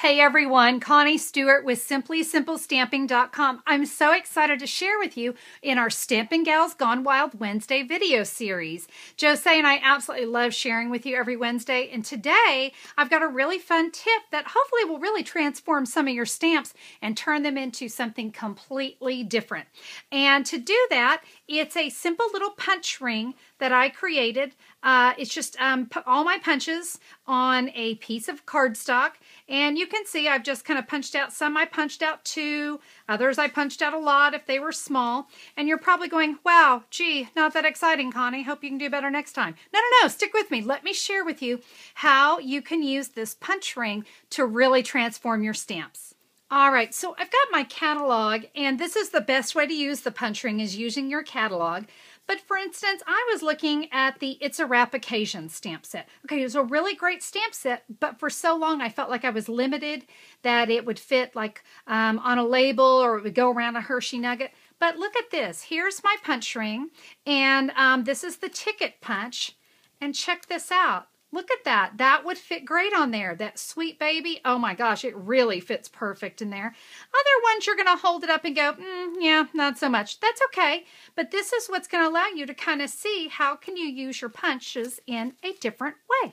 Hey everyone, Connie Stewart with SimplySimpleStamping.com. I'm so excited to share with you in our Stampin' Gals Gone Wild Wednesday video series. Josee and I absolutely love sharing with you every Wednesday, and today I've got a really fun tip that hopefully will really transform some of your stamps and turn them into something completely different. And to do that, it's a simple little punch ring that I created. It's just put all my punches on a piece of cardstock, and you can see I've just kind of punched out some. I punched out 2, others I punched out a lot if they were small. And you're probably going, wow, gee, not that exciting, Connie. Hope you can do better next time. No, stick with me. Let me share with you how you can use this punch ring to really transform your stamps. All right, so I've got my catalog, and this is the best way to use the punch ring is using your catalog. But for instance, I was looking at the It's a Wrap Occasion stamp set. Okay, it was a really great stamp set, but for so long I felt like I was limited, that it would fit like on a label or it would go around a Hershey nugget. But look at this. Here's my punch ring, and this is the ticket punch. And check this out. Look at that. That would fit great on there. That sweet baby. Oh my gosh, it really fits perfect in there. Other ones you're going to hold it up and go, yeah, not so much. That's okay. But this is what's going to allow you to kind of see how can you use your punches in a different way.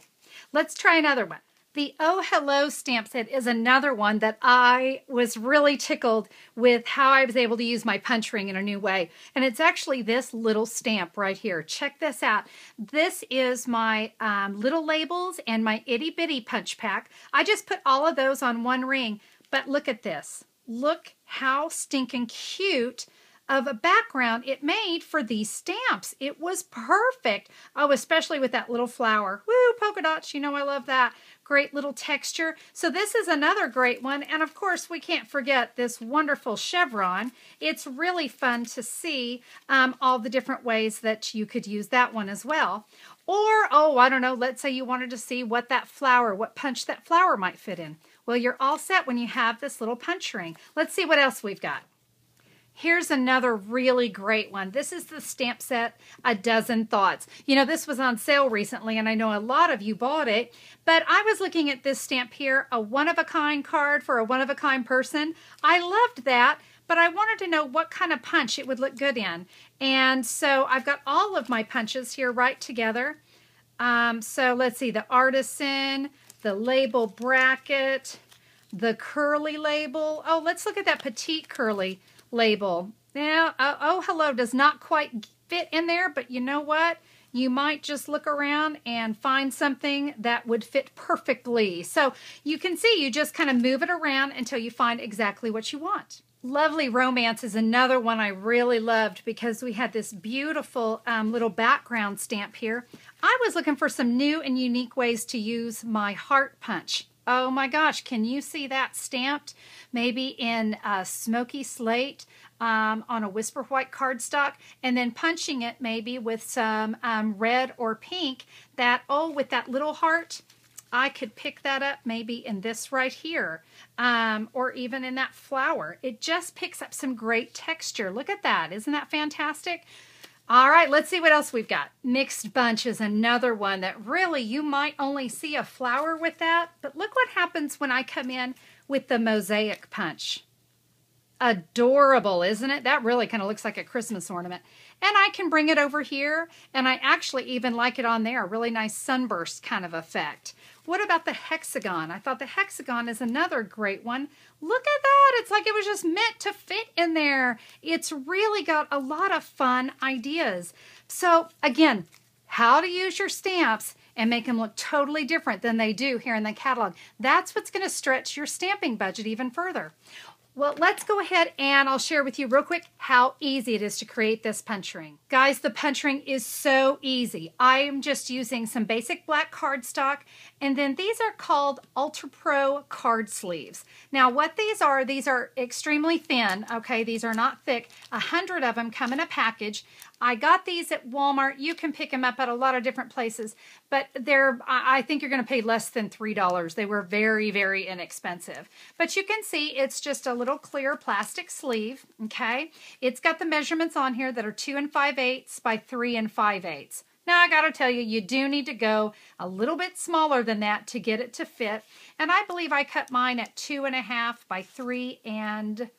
Let's try another one. The Oh Hello stamp set is another one that I was really tickled with how I was able to use my punch ring in a new way. And it's actually this little stamp right here. Check this out. This is my little labels and my itty bitty punch pack. I just put all of those on one ring. But look at this. Look how stinking cute of a background it made for these stamps. It was perfect. Oh, especially with that little flower. Woo, polka dots, you know I love that. Great little texture. So this is another great one. And of course, we can't forget this wonderful chevron. It's really fun to see all the different ways that you could use that one as well. Or, oh, I don't know, let's say you wanted to see what that flower, what punch that flower might fit in. Well, you're all set when you have this little punch ring. Let's see what else we've got. Here's another really great one. This is the stamp set, A Dozen Thoughts. You know, this was on sale recently, and I know a lot of you bought it, but I was looking at this stamp here, a one-of-a-kind card for a one-of-a-kind person. I loved that, but I wanted to know what kind of punch it would look good in. And so I've got all of my punches here right together. So let's see, the artisan, the label bracket, the curly label. Oh, let's look at that petite curly label. Now, Oh Hello does not quite fit in there, but you know what? You might just look around and find something that would fit perfectly. So you can see, you just kind of move it around until you find exactly what you want. Lovely Romance is another one I really loved because we had this beautiful little background stamp here. I was looking for some new and unique ways to use my heart punch. Oh my gosh, can you see that stamped? Maybe in a smoky slate on a whisper white cardstock, and then punching it maybe with some red or pink that, oh, with that little heart, I could pick that up maybe in this right here, or even in that flower. It just picks up some great texture. Look at that. Isn't that fantastic? All right, let's see what else we've got. Mixed Bunch is another one that really you might only see a flower with that, but look what happens when I come in with the Mosaic Punch. Adorable, isn't it? That really kind of looks like a Christmas ornament. And I can bring it over here, and I actually even like it on there. A really nice sunburst kind of effect. What about the hexagon? I thought the hexagon is another great one. Look at that. It's like it was just meant to fit in there. It's really got a lot of fun ideas. So again, how to use your stamps and make them look totally different than they do here in the catalog. That's what's going to stretch your stamping budget even further. Well, let's go ahead and I'll share with you real quick how easy it is to create this punch ring. Guys, the punch ring is so easy. I am just using some basic black cardstock, and then these are called Ultra Pro card sleeves. Now, what these are extremely thin, okay? These are not thick. 100 of them come in a package. I got these at Walmart. You can pick them up at a lot of different places, but I think you're going to pay less than $3. They were very, very inexpensive. But you can see it's just a little clear plastic sleeve, okay? It's got the measurements on here that are 2 5/8 by 3 5/8. Now, I got to tell you, you do need to go a little bit smaller than that to get it to fit. And I believe I cut mine at 2 1/2 by 3 1/2.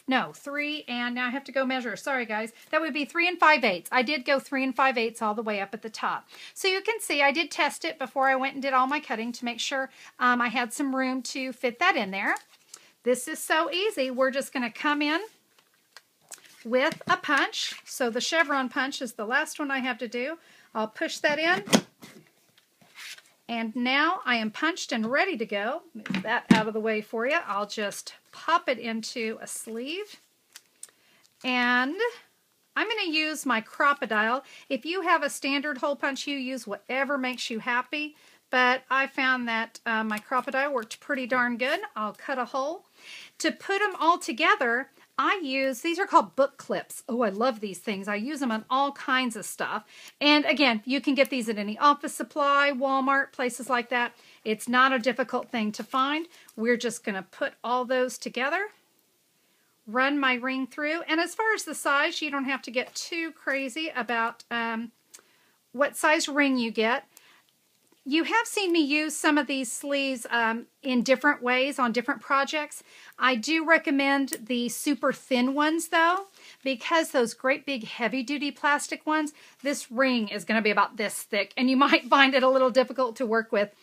No, 3 and now I have to go measure. Sorry, guys. That would be 3 5/8. I did go 3 5/8 all the way up at the top. So you can see I did test it before I went and did all my cutting to make sure I had some room to fit that in there. This is so easy. We're just going to come in with a punch. So the Chevron punch is the last one I have to do. I'll push that in. And now I am punched and ready to go. Move that out of the way for you. I'll just pop it into a sleeve. And I'm going to use my Crocodile. If you have a standard hole punch, you use whatever makes you happy. But I found that my Crocodile worked pretty darn good. I'll cut a hole. To put them all together, these are called book clips. Oh, I love these things. I use them on all kinds of stuff. And again, you can get these at any office supply, Walmart, places like that. It's not a difficult thing to find. We're just going to put all those together, run my ring through. And as far as the size, you don't have to get too crazy about what size ring you get. You have seen me use some of these sleeves in different ways on different projects. I do recommend the super thin ones though, because those great big heavy duty plastic ones, this ring is going to be about this thick and you might find it a little difficult to work with.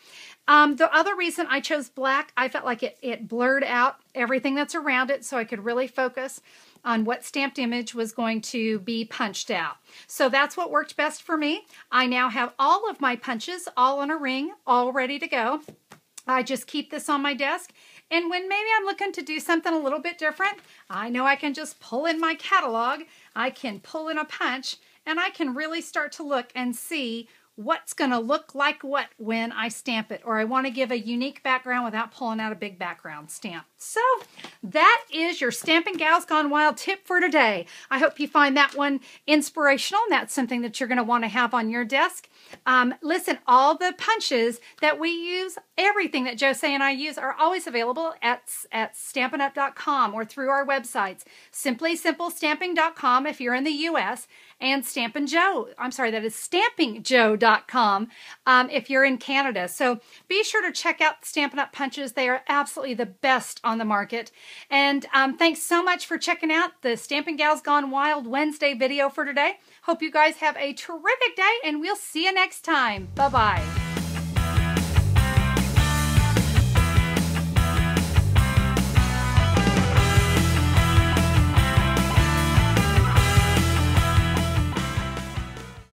The other reason I chose black, I felt like it blurred out everything that's around it so I could really focus on what stamped image was going to be punched out. So that's what worked best for me. I now have all of my punches all on a ring, all ready to go. I just keep this on my desk, and when maybe I'm looking to do something a little bit different, I know I can just pull in my catalog, I can pull in a punch, and I can really start to look and see what's going to look like what when I stamp it, or I want to give a unique background without pulling out a big background stamp. So that is your Stampin' Gals Gone Wild tip for today. I hope you find that one inspirational, and that's something that you're going to want to have on your desk. Listen, all the punches that we use, everything that Josee and I use are always available at stampinup.com or through our websites, simplysimplestamping.com if you're in the U.S., and Stampin' Joe, I'm sorry, that is stampingjoe.com if you're in Canada. So be sure to check out the Stampin' Up punches. They are absolutely the best on the market. And thanks so much for checking out the Stampin' Gals Gone Wild Wednesday video for today. Hope you guys have a terrific day, and we'll see you next time. Bye-bye.